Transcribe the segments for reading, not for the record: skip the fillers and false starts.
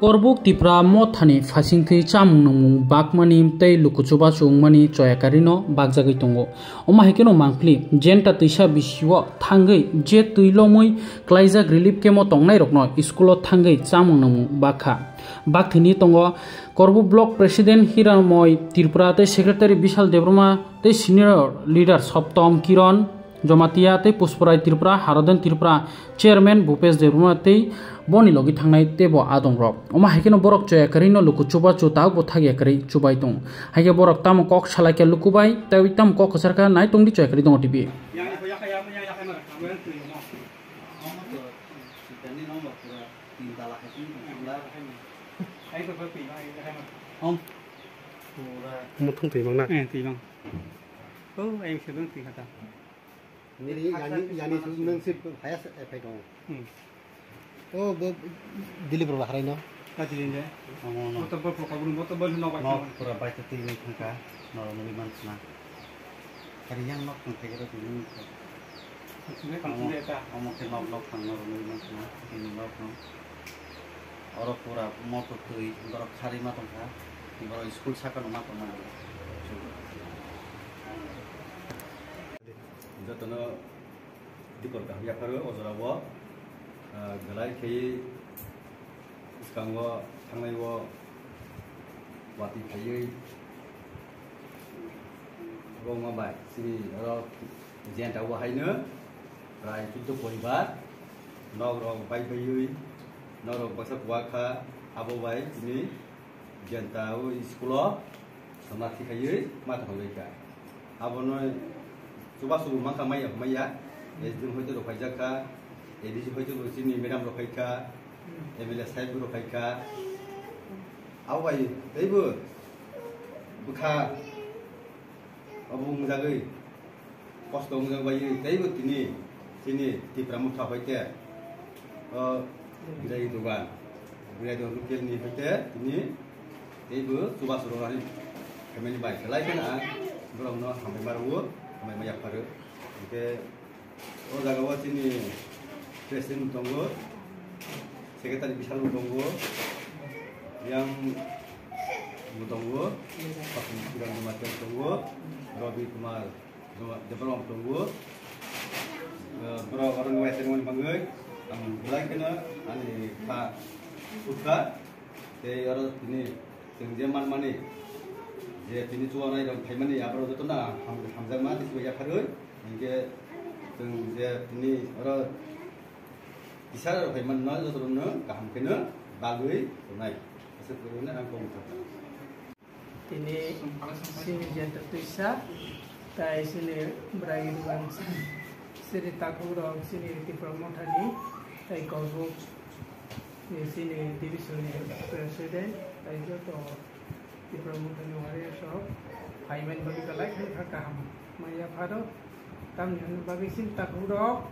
Korbuk tipra mothani fasingthi chamung namung bakmani tei lukuchuba chungmani choyakarino bakjagui tongo oma hekeno mangpli jenta tisa bisio thangai je tuilomui klaijak relief kemo tongnai rokno schoolo thangai chamung namung bakha bakthini tongo Korbuk block president Hiranmoy Tripura tei secretary Bishal Debroma tei senior leader Soptom Kiron Jomatia tei Pushparai Tripura Haroden Tripura chairman Bhupesh Debroma tei boni logi thangnai tebo adong rok oma haikeno borok choyakarino lukuchuba chutag bo thagyakari chubai tong haike borok tam kok salake lukubai tei tam kok sarka nai tongdi choyakari dong tv mutung tui mang na tui mang em sẽ tui kata ini yani nang sip hayas efek dong oh dili berbahaya no tadi ini motor bol no pura baca tinggi tangka nol miliman sana hari yang nok tangka kita tuh ngomong ke nok tang nol miliman sana ini nok no orang pura motor tuh orang hari matang kan orang school sakan matang mana jatuhnya di perkah ya baru ozrawa galai kei sekarang wo tangai wo wati kei gong mabai sini orang jenta wo hai ne rai tutup poribat nor orang bai bai nor orang pasal waka abo bai ini jenta wo sekolah sama ti kei mata mereka abo noi coba suruh makan maya itu hoi tu rokai jaka edisi hoi tu sini madam rokai ka emila saib rokai ka awai teibu buka abu mujagai kosto mujagai teibu sini di pramuka hoi te gila itu kan gila itu lukil ni hoi te ini teibu coba suruh lari kami baik selain kan belum no sampai baru sampai banyak baru oke oh jaga sini presiden tunggu sekretari Bishal tunggu yang tunggu Pak Kiran Jomatia tunggu Robi Kumar Debroma tunggu bro orang luar sini mau panggil mulai kena ani Pak Putra teh orang ini zaman mana je tini tuan ay dong payment ya baru tu na hamzah mah di sebelah karun ini tung je tini orang isar payment na tu turun na kaham kena bagui tunai asal turun na angkong kata tini sini jenta tuisa tai sini berai dengan sini takurong sini di promotani tai Korbuk sini division presiden tai joto di promotan waria shop payment bagi kalai kan kaham maya phado tam yan bagi sin takuro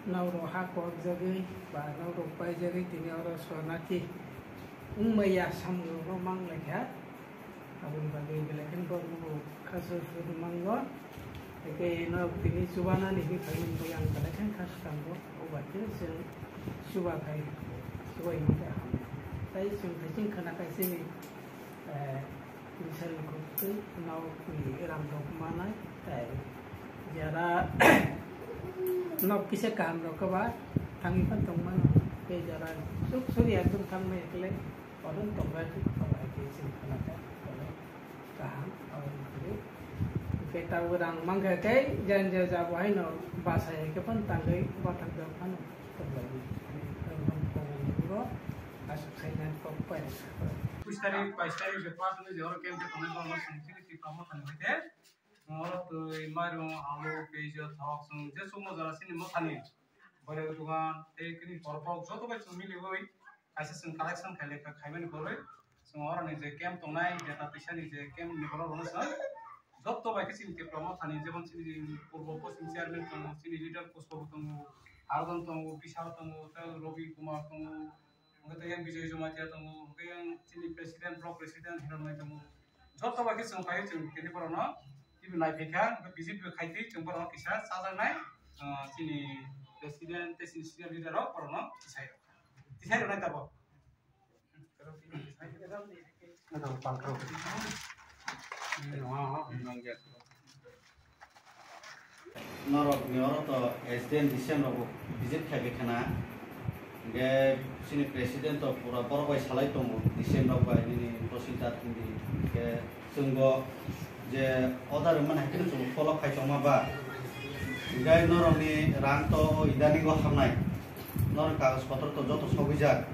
nauro hakor jagi ba nauro pai jagi tini oro sonaki maya samgo romang lekha abun bagi belakan Korbuk kasus manggo ke no tini subana ni payment yang kalai kan khas kambo obaje sen suba kai subai mata tai sing kacing kena kai sini misal ko nau kui ram dok mana tai jara nok kise kam ro ka ba tangi pan tong man ke jara suk suri adum thang me ekle odon tong ba tu ka ba ke sing kena kai kaham aur itu ke tahu orang mangga kai jan ja ba hai no ba sai ke pan tangai ba thang da pan to lagi asuk sai nan ko pa कुछ तारीख बेपार में जो केम के तने को संचित की प्रमोट होते और तो इमारो आलो पेज थॉक सं जे सुमो जरा सिनि मथानी बरे दुकान टेकनी परपक जो तो बच मिले होई ऐसे सं कलेक्शन खाले का खाइबेन करबै सं और ने जे केम तंगनाय जेता पैसानि जे केम निकलो रनस जब तो बाकी सिनि के प्रमोट थानी जेबन सिनि पूर्व पश्चिम चेयरमैन तंग सिनि लीडर पुष्प तंग आरगन तंग विशाल तंग रवि कुमार तंग Mungkin yang bisa cuma dia tunggu, mungkin yang sini presiden, blok presiden, hilang lagi tunggu. Jod tu bagi semua kaya cuma kini perona, ibu naik pekah, bisip kaya cuma perona kisah, sahaja naik sini presiden, sini leader perona kisah. Tisai naik apa? Norok nioro to SDM December visit kabikana ge sini president to pura borbai salai tomo December ba ini prosita tindi ge sunggo je order man hakin so follow khai toma ba gai norok ni rang to idani go hamnai norok kagus potro to joto sobijak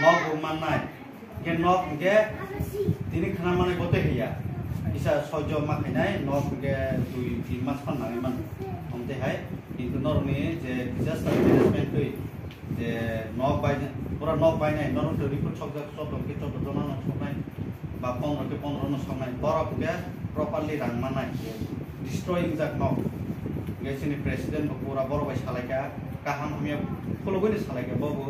nok mannai ge nok ge tini khana mane gote hiya isa sojo makhinai nok ge 2-3 mas pan nang man omte hai কিন্তু নরমে যে disaster management হই যে knock by পুরা knock by নাই নরম তো রিপোর্ট সব কি তো জনানো সবাই বা 15 কে 15 ন সময় বরফ কে প্রপারলি রাংমা নাই ডিস্ট্রয়িং জাক নক গেছিনি প্রেসিডেন্ট পুরা বড় বাই সালাইকা কাহাম হামিয়া ফলো করে সালাইকা বাবু